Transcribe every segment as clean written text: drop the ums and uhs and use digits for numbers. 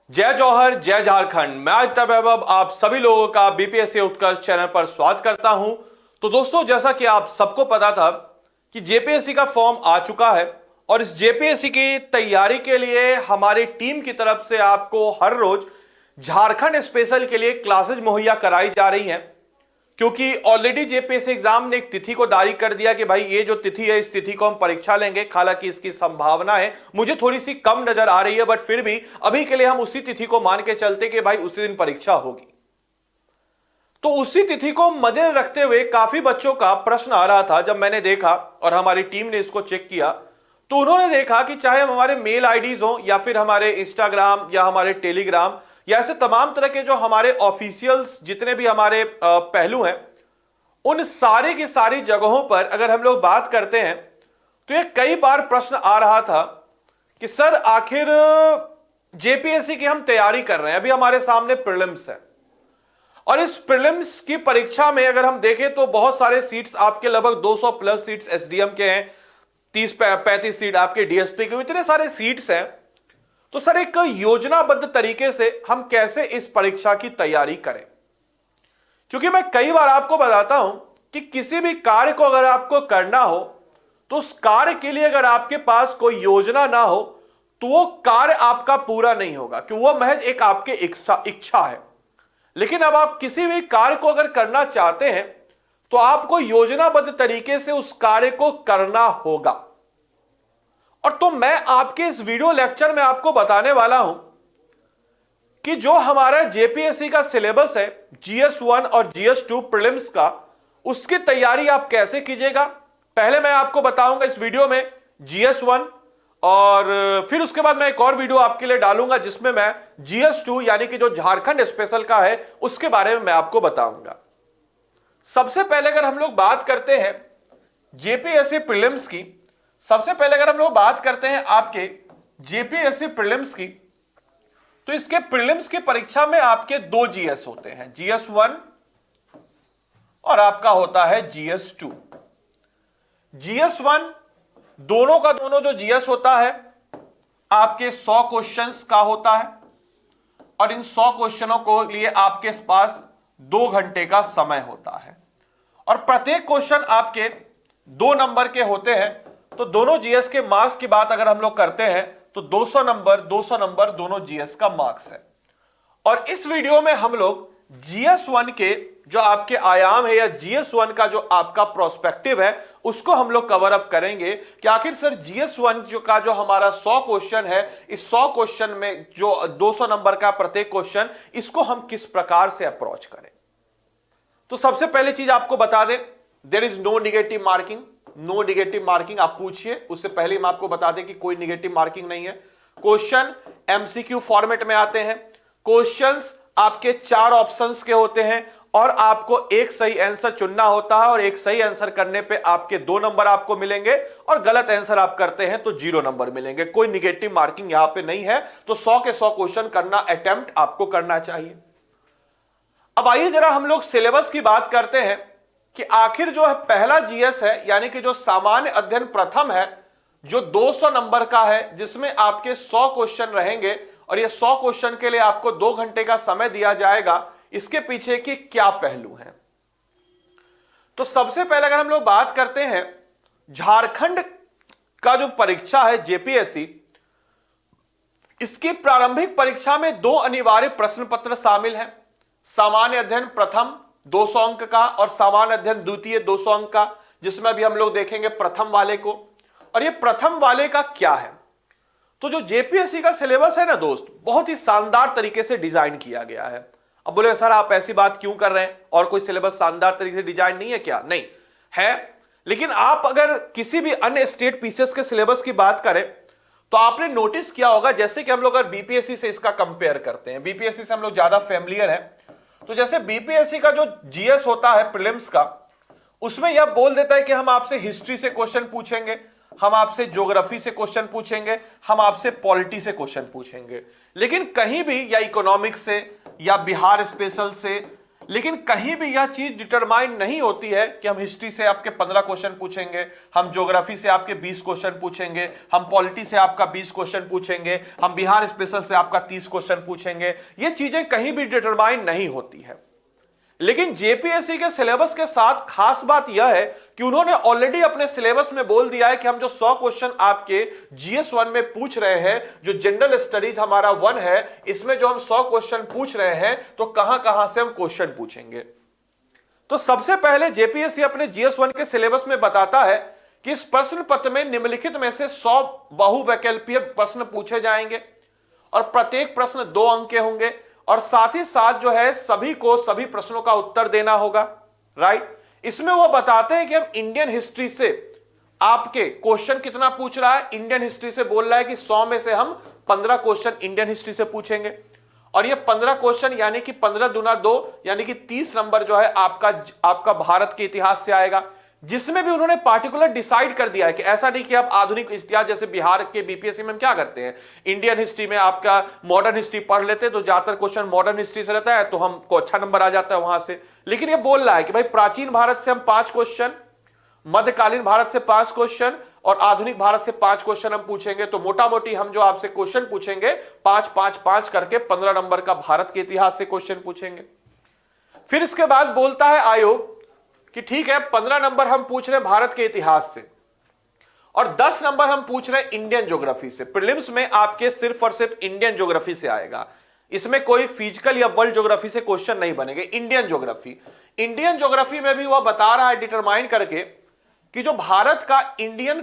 जय जौहर जय झारखंड। मैं आदित्य वैभव आप सभी लोगों का बीपीएससी उत्कर्ष चैनल पर स्वागत करता हूं। तो दोस्तों, जैसा कि आप सबको पता था कि जेपीएससी का फॉर्म आ चुका है और इस जेपीएससी की तैयारी के लिए हमारी टीम की तरफ से आपको हर रोज झारखंड स्पेशल के लिए क्लासेज मुहैया कराई जा रही हैं, क्योंकि ऑलरेडी जेपीएससी एग्जाम ने एक तिथि को जारी कर दिया कि भाई ये जो तिथि है इस तिथि को हम परीक्षा लेंगे। हालांकि इसकी संभावना है मुझे थोड़ी सी कम नजर आ रही है, बट फिर भी अभी के लिए हम उसी तिथि को मान के चलते कि भाई उसी दिन परीक्षा होगी। तो उसी तिथि को मद्देनजर रखते हुए काफी बच्चों का प्रश्न आ रहा था। जब मैंने देखा और हमारी टीम ने इसको चेक किया तो उन्होंने देखा कि चाहे हमारे मेल आईडीज हो या फिर हमारे इंस्टाग्राम या हमारे टेलीग्राम या ऐसे तमाम तरह के जो हमारे ऑफिशियल्स जितने भी हमारे पहलू हैं, उन सारी की सारी जगहों पर अगर हम लोग बात करते हैं तो ये कई बार प्रश्न आ रहा था कि सर आखिर जेपीएससी की हम तैयारी कर रहे हैं, अभी हमारे सामने प्रीलिम्स है और इस प्रीलिम्स की परीक्षा में अगर हम देखें तो बहुत सारे सीट्स आपके लगभग 200 प्लस सीट्स एसडीएम के हैं, 30-35 सीट आपके डीएसपी के, इतने सारे सीट्स हैं। तो सर एक योजनाबद्ध तरीके से हम कैसे इस परीक्षा की तैयारी करें, क्योंकि मैं कई बार आपको बताता हूं कि किसी भी कार्य को अगर आपको करना हो तो उस कार्य के लिए अगर आपके पास कोई योजना ना हो तो वो कार्य आपका पूरा नहीं होगा, क्योंकि वो महज एक आपके इच्छा है। लेकिन अब आप किसी भी कार्य को अगर करना चाहते हैं तो आपको योजनाबद्ध तरीके से उस कार्य को करना होगा। और तो मैं आपके इस वीडियो लेक्चर में आपको बताने वाला हूं कि जो हमारा जेपीएससी का सिलेबस है जीएस 1 और जीएस 2 प्रीलिम्स का, उसकी तैयारी आप कैसे कीजिएगा। पहले मैं आपको बताऊंगा इस वीडियो में जीएस 1 और फिर उसके बाद मैं एक और वीडियो आपके लिए डालूंगा जिसमें मैं जीएस 2 यानी कि जो झारखंड स्पेशल का है उसके बारे में मैं आपको बताऊंगा। सबसे पहले अगर हम लोग बात करते हैं जेपीएससी प्रीलिम्स की, सबसे पहले अगर हम लोग बात करते हैं आपके जेपीएससी प्रीलिम्स की, तो इसके प्रीलिम्स की परीक्षा में आपके दो जीएस होते हैं, जीएस 1 और आपका होता है जीएस 2। जीएस 1 दोनों का दोनों जो जीएस होता है आपके 100 क्वेश्चंस का होता है और इन 100 क्वेश्चनों को लिए आपके पास 2 घंटे का समय होता है और प्रत्येक क्वेश्चन आपके 2 नंबर के होते हैं। तो दोनों जीएस के मार्क्स की बात अगर हम लोग करते हैं तो 200 नंबर दोनों जीएस का मार्क्स है। और इस वीडियो में हम लोग जीएस 1 के जो आपके आयाम है या जीएस 1 का जो आपका प्रोस्पेक्टिव है उसको हम लोग कवर अप करेंगे कि आखिर सर जीएस 1 जो हमारा 100 क्वेश्चन है, इस 100 क्वेश्चन में जो 200 नंबर का प्रत्येक क्वेश्चन, इसको हम किस प्रकार से अप्रोच करें। तो सबसे पहले चीज आपको बता दें, there is no negative marking. No negative marking आप पूछिए, उससे पहले हम आपको बता दें कि कोई निगेटिव मार्किंग नहीं है। क्वेश्चन एमसीक्यू फॉर्मेट में आते हैं। क्वेश्चंस आपके 4 ऑप्शंस के होते हैं और आपको एक सही आंसर चुनना होता है और एक सही आंसर करने पे आपके 2 नंबर आपको मिलेंगे और गलत आंसर आप करते हैं तो 0 नंबर मिलेंगे। कोई निगेटिव मार्किंग यहां पे नहीं है। तो 100 के 100 क्वेश्चन करना अटेम्प्ट आपको करना चाहिए। अब आइए जरा हम लोग सिलेबस की बात करते हैं कि आखिर जो है पहला जीएस है यानी कि जो सामान्य अध्ययन प्रथम है, जो 200 नंबर का है, जिसमें आपके 100 क्वेश्चन रहेंगे और ये 100 क्वेश्चन के लिए आपको 2 घंटे का समय दिया जाएगा। इसके पीछे के क्या पहलू हैं? तो सबसे पहले अगर हम लोग बात करते हैं झारखंड का जो परीक्षा है जेपीएससी, इसकी प्रारंभिक परीक्षा में 2 अनिवार्य प्रश्न पत्र शामिल हैं। सामान्य अध्ययन प्रथम 200 अंक का और सामान्य अध्ययन द्वितीय 200 अंक का, जिसमें भी हम लोग देखेंगे प्रथम वाले को। और ये प्रथम वाले का क्या है, तो जो जेपीएससी का सिलेबस है ना दोस्त, बहुत ही शानदार तरीके से डिजाइन किया गया है। अब बोले सर आप ऐसी बात क्यों कर रहे हैं, और कोई सिलेबस शानदार तरीके से डिजाइन नहीं है क्या? नहीं है, लेकिन आप अगर किसी भी अन्य स्टेट पीसीएस के सिलेबस की बात करें तो आपने नोटिस किया होगा, जैसे कि हम लोग अगर बीपीएससी से इसका कंपेयर करते हैं, बीपीएससी से हम लोग ज्यादा फेमिलियर है, तो जैसे बीपीएससी का जो जीएस होता है प्रीलिम्स का, उसमें यह बोल देता है कि हम आपसे हिस्ट्री से क्वेश्चन पूछेंगे, हम आपसे ज्योग्राफी से क्वेश्चन पूछेंगे, हम आपसे पॉलिटी से क्वेश्चन पूछेंगे। लेकिन कहीं भी या इकोनॉमिक्स से या बिहार स्पेशल से लेकिन कहीं भी यह चीज डिटरमाइन नहीं होती है कि हम हिस्ट्री से आपके 15 क्वेश्चन पूछेंगे, हम ज्योग्राफी से आपके 20 क्वेश्चन पूछेंगे, हम पॉलिटी से आपका 20 क्वेश्चन पूछेंगे, हम बिहार स्पेशल से आपका 30 क्वेश्चन पूछेंगे। ये चीजें कहीं भी डिटरमाइन नहीं होती है। लेकिन जेपीएससी के सिलेबस के साथ खास बात यह है कि उन्होंने ऑलरेडी अपने सिलेबस में बोल दिया है कि हम जो 100 क्वेश्चन आपके जीएस 1 में पूछ रहे हैं, जो जनरल स्टडीज हमारा 1 है, इसमें जो हम 100 क्वेश्चन पूछ रहे हैं, तो कहां कहां से हम क्वेश्चन पूछेंगे। तो सबसे पहले जेपीएससी अपने जीएस 1 के सिलेबस में बताता है कि इस प्रश्न पत्र में निम्नलिखित में से 100 बहुवैकल्पीय प्रश्न पूछे जाएंगे और प्रत्येक प्रश्न 2 अंक के होंगे और साथ ही साथ जो है सभी को सभी प्रश्नों का उत्तर देना होगा। राइट, इसमें वो बताते हैं कि हम इंडियन हिस्ट्री से आपके क्वेश्चन कितना पूछ रहा है। इंडियन हिस्ट्री से बोल रहा है कि 100 में से हम 15 क्वेश्चन इंडियन हिस्ट्री से पूछेंगे और ये 15 क्वेश्चन यानी कि 15 दूना 2 यानी कि 30 नंबर जो है आपका भारत के इतिहास से आएगा, जिसमें भी उन्होंने पार्टिकुलर डिसाइड कर दिया है कि ऐसा नहीं कि आप आधुनिक इतिहास, जैसे बिहार के बीपीएससी में हम क्या करते हैं, इंडियन हिस्ट्री में आपका मॉडर्न हिस्ट्री पढ़ लेते हैं तो ज्यादातर क्वेश्चन मॉडर्न हिस्ट्री से रहता है तो हमको अच्छा नंबर आ जाता है वहां से। लेकिन ये बोल रहा है कि भाई प्राचीन भारत से हम 5 क्वेश्चन, मध्यकालीन भारत से 5 क्वेश्चन और आधुनिक भारत से 5 क्वेश्चन हम पूछेंगे। तो मोटा मोटी हम जो आपसे क्वेश्चन पूछेंगे 5 5 5 करके 15 नंबर का भारत के इतिहास से क्वेश्चन पूछेंगे। फिर इसके बाद बोलता है आयोग कि ठीक है 15 नंबर हम पूछ रहे हैं भारत के इतिहास से और 10 नंबर हम पूछ रहे हैं इंडियन ज्योग्राफी से। प्रीलिम्स में आपके सिर्फ और सिर्फ इंडियन ज्योग्राफी से आएगा, इसमें कोई फिजिकल या वर्ल्ड ज्योग्राफी से क्वेश्चन नहीं बनेंगे। इंडियन ज्योग्राफी में भी वह बता रहा है डिटरमाइन करके कि जो भारत का इंडियन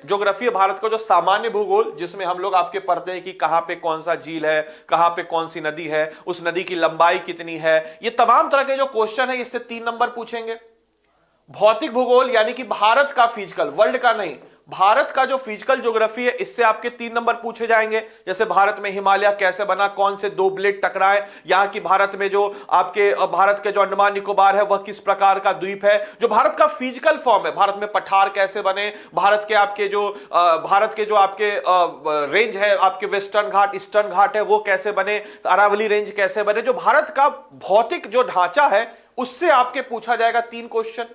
ज्योग्राफी है, भारत का जो सामान्य भूगोल जिसमें हम लोग आपके पढ़ते हैं कि कहां पे कौन सा झील है, कहां पे कौन सी नदी है, उस नदी की लंबाई कितनी है, ये तमाम तरह के जो क्वेश्चन है इससे 3 नंबर पूछेंगे। भौतिक भूगोल यानी कि भारत का फिजिकल, वर्ल्ड का नहीं, भारत का जो फिजिकल ज्योग्राफी है इससे आपके 3 नंबर पूछे जाएंगे। जैसे भारत में हिमालय कैसे बना, कौन से 2 ब्लेड टकराए, यहां की भारत में जो आपके भारत के जो अंडमान निकोबार है वह किस प्रकार का द्वीप है, जो भारत का फिजिकल फॉर्म है, भारत में पठार कैसे बने, भारत के जो आपके रेंज है, आपके वेस्टर्न घाट ईस्टर्न घाट है वो कैसे बने, अरावली रेंज कैसे बने, जो भारत का भौतिक जो ढांचा है उससे आपके पूछा जाएगा 3 क्वेश्चन।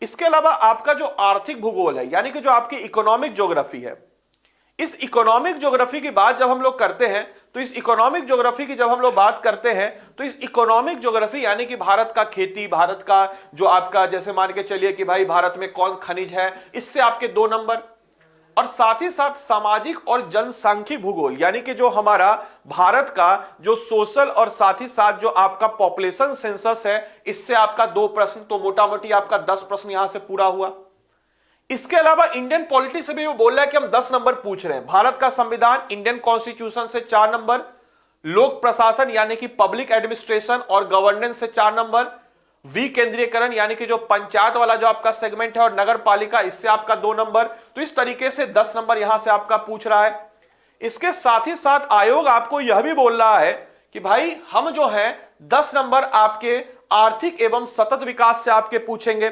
इसके अलावा आपका जो आर्थिक भूगोल है यानी कि जो आपकी इकोनॉमिक ज्योग्राफी है, इस इकोनॉमिक ज्योग्राफी की बात जब हम लोग करते हैं तो इस इकोनॉमिक ज्योग्राफी यानी कि भारत का खेती, भारत का जो आपका जैसे मान के चलिए कि भाई भारत में कौन खनिज है, इससे आपके 2 नंबर। और साथ ही साथ सामाजिक और जनसांख्यिक भूगोल यानी कि जो हमारा भारत का जो सोशल और साथ ही साथ जो आपका पॉपुलेशन सेंसस है, इससे आपका 2 प्रश्न, तो मोटा मोटी आपका 10 प्रश्न यहां से पूरा हुआ। इसके अलावा इंडियन पॉलिटी से भी वो बोल रहा है कि हम 10 नंबर पूछ रहे हैं। भारत का संविधान, इंडियन कॉन्स्टिट्यूशन से 4 नंबर, लोक प्रशासन यानी कि पब्लिक एडमिनिस्ट्रेशन और गवर्नेंस से 4 नंबर, विकेंद्रीकरण यानी कि जो पंचायत वाला जो आपका सेगमेंट है और नगर पालिका, इससे आपका 2 नंबर। तो इस तरीके से 10 नंबर यहां से आपका पूछ रहा है। इसके साथ ही साथ आयोग आपको यह भी बोल रहा है कि भाई हम जो है 10 नंबर आपके आर्थिक एवं सतत विकास से आपके पूछेंगे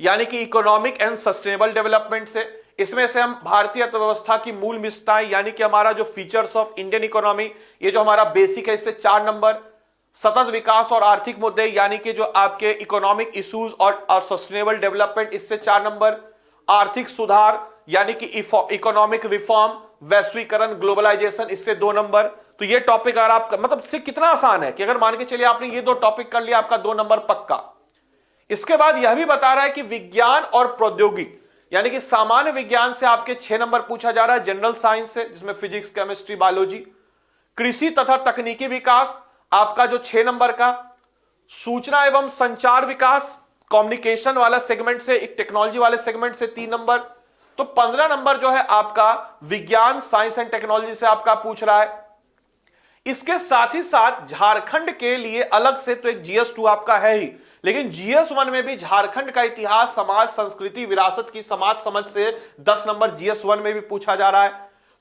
यानी कि इकोनॉमिक एंड सस्टेनेबल डेवलपमेंट से। इसमें से हम भारतीय अर्थव्यवस्था की मूल विशेषताएं यानी कि हमारा जो फीचर्स ऑफ इंडियन इकोनॉमी, ये जो हमारा बेसिक है, इससे 4 नंबर। सतत विकास और आर्थिक मुद्दे यानी कि जो आपके इकोनॉमिक इश्यूज और सस्टेनेबल डेवलपमेंट, इससे 4 नंबर। आर्थिक सुधार यानी कि इकोनॉमिक रिफॉर्म, वैश्वीकरण, ग्लोबलाइजेशन, इससे 2 नंबर। तो ये टॉपिक अगर आप मतलब से कितना आसान है कि अगर मान के चलिए आपने ये 2 टॉपिक कर लिया, आपका 2 नंबर पक्का। इसके बाद यह भी बता रहा है कि विज्ञान और प्रौद्योगिक यानी कि सामान्य विज्ञान से आपके 6 नंबर पूछा जा रहा है, जनरल साइंस से जिसमें फिजिक्स, केमिस्ट्री, बायोलॉजी। कृषि तथा तकनीकी विकास आपका जो 6 नंबर का, सूचना एवं संचार विकास, कम्युनिकेशन वाला सेगमेंट से, एक टेक्नोलॉजी वाले सेगमेंट से 3 नंबर। तो 15 नंबर जो है आपका विज्ञान, साइंस एंड टेक्नोलॉजी से आपका पूछ रहा है। इसके साथ ही साथ झारखंड के लिए अलग से तो एक जीएस 2 आपका है ही, लेकिन जीएस 1 में भी झारखंड का इतिहास, समाज, संस्कृति, विरासत की समाज समझ से 10 नंबर जीएस 1 में भी पूछा जा रहा है।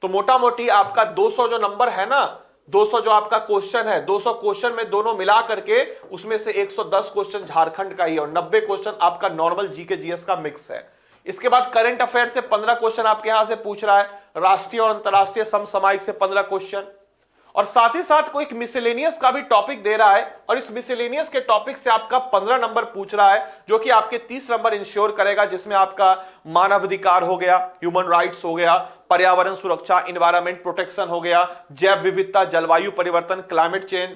तो मोटा मोटी आपका 200 जो नंबर है ना, 200 जो आपका क्वेश्चन है, 200 क्वेश्चन में दोनों मिला करके उसमें से 110 क्वेश्चन झारखंड का ही है और 90 क्वेश्चन आपका नॉर्मल जीके जीएस का मिक्स है। इसके बाद करंट अफेयर से 15 क्वेश्चन आपके यहां से पूछ रहा है, राष्ट्रीय और अंतरराष्ट्रीय समसामयिक से 15 क्वेश्चन, और साथ ही साथ कोई एक मिसलेनियस का भी टॉपिक दे रहा है और इस मिसलेनियस के टॉपिक से आपका 15 नंबर पूछ रहा है, जो कि आपके 30 नंबर इंश्योर करेगा, जिसमें आपका मानवाधिकार हो गया, ह्यूमन राइट्स हो गया, पर्यावरण सुरक्षा, इन्वायरमेंट प्रोटेक्शन हो गया, जैव विविधता, जलवायु परिवर्तन, क्लाइमेट चेंज,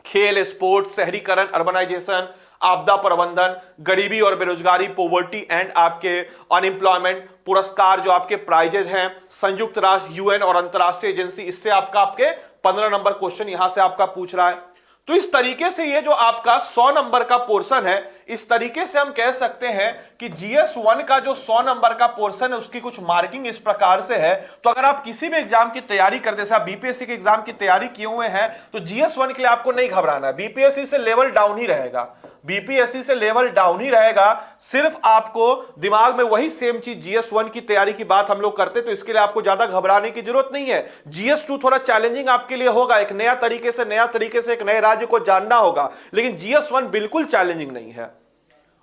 खेल, स्पोर्ट्स, शहरीकरण, अर्बनाइजेशन, आपदा प्रबंधन, गरीबी और बेरोजगारी, पॉवर्टी एंड आपके अनएम्प्लॉयमेंट, पुरस्कार जो आपके प्राइजेज हैं, संयुक्त राष्ट्र, यूएन और अंतरराष्ट्रीय एजेंसी, इससे आपके 15 नंबर क्वेश्चन यहां से आपका पूछ रहा है। तो इस तरीके से ये जो आपका 100 नंबर का पोर्शन है, इस तरीके से हम कह सकते हैं कि GS1 का जो 100 नंबर का पोर्शन है उसकी कुछ मार्किंग इस प्रकार से है। तो अगर आप किसी भी एग्जाम की तैयारी करते, जैसे आप बीपीएससी के एग्जाम की तैयारी किए हुए हैं, तो GS1 के लिए आपको नहीं घबराना है, बीपीएससी से लेवल डाउन ही रहेगा, बीपीएससी से लेवल डाउन ही रहेगा। सिर्फ आपको दिमाग में वही सेम चीज, GS1 की तैयारी की बात हम लोग करते, तो इसके लिए आपको ज्यादा घबराने की जरूरत नहीं है। GS2 थोड़ा चैलेंजिंग आपके लिए होगा, एक नया तरीके से एक नए राज्य को जानना होगा, लेकिन GS1 बिल्कुल चैलेंजिंग नहीं है।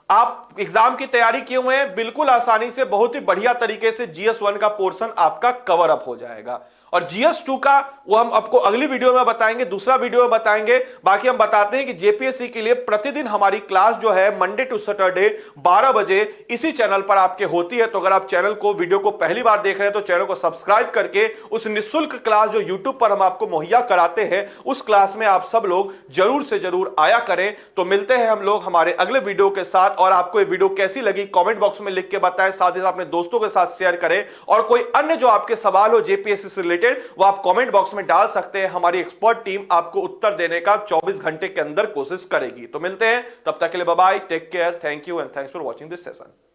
आप एग्जाम की तैयारी किए हुए हैं, बिल्कुल आसानी से, बहुत ही बढ़िया तरीके से GS1 का पोर्शन आपका कवर अप हो जाएगा। और GS2 का वो हम आपको अगली वीडियो में बताएंगे, दूसरा वीडियो में बताएंगे। बाकी हम बताते हैं कि जेपीएससी के लिए प्रतिदिन हमारी क्लास जो है मंडे टू सैटरडे 12 बजे इसी चैनल पर आपके होती है। तो अगर आप चैनल को, वीडियो को पहली बार देख रहे हैं, तो चैनल को सब्सक्राइब करके उस निःशुल्क क्लास जो यूट्यूब पर हम आपको मुहैया कराते हैं, उस क्लास में आप सब लोग जरूर से जरूर आया करें। तो मिलते हैं हम लोग हमारे अगले वीडियो के साथ। और आपको ये वीडियो कैसी लगी कमेंट बॉक्स में लिख के बताएं, साथ ही साथ अपने दोस्तों के साथ शेयर करें। और कोई अन्य जो आपके सवाल हो जेपीएससी से रिलेटेड, वो आप कमेंट बॉक्स में डाल सकते हैं। हमारी एक्सपर्ट टीम आपको उत्तर देने का 24 घंटे के अंदर कोशिश करेगी। तो मिलते हैं, तब तक के लिए bye bye, take care, thank you and thanks for watching this session.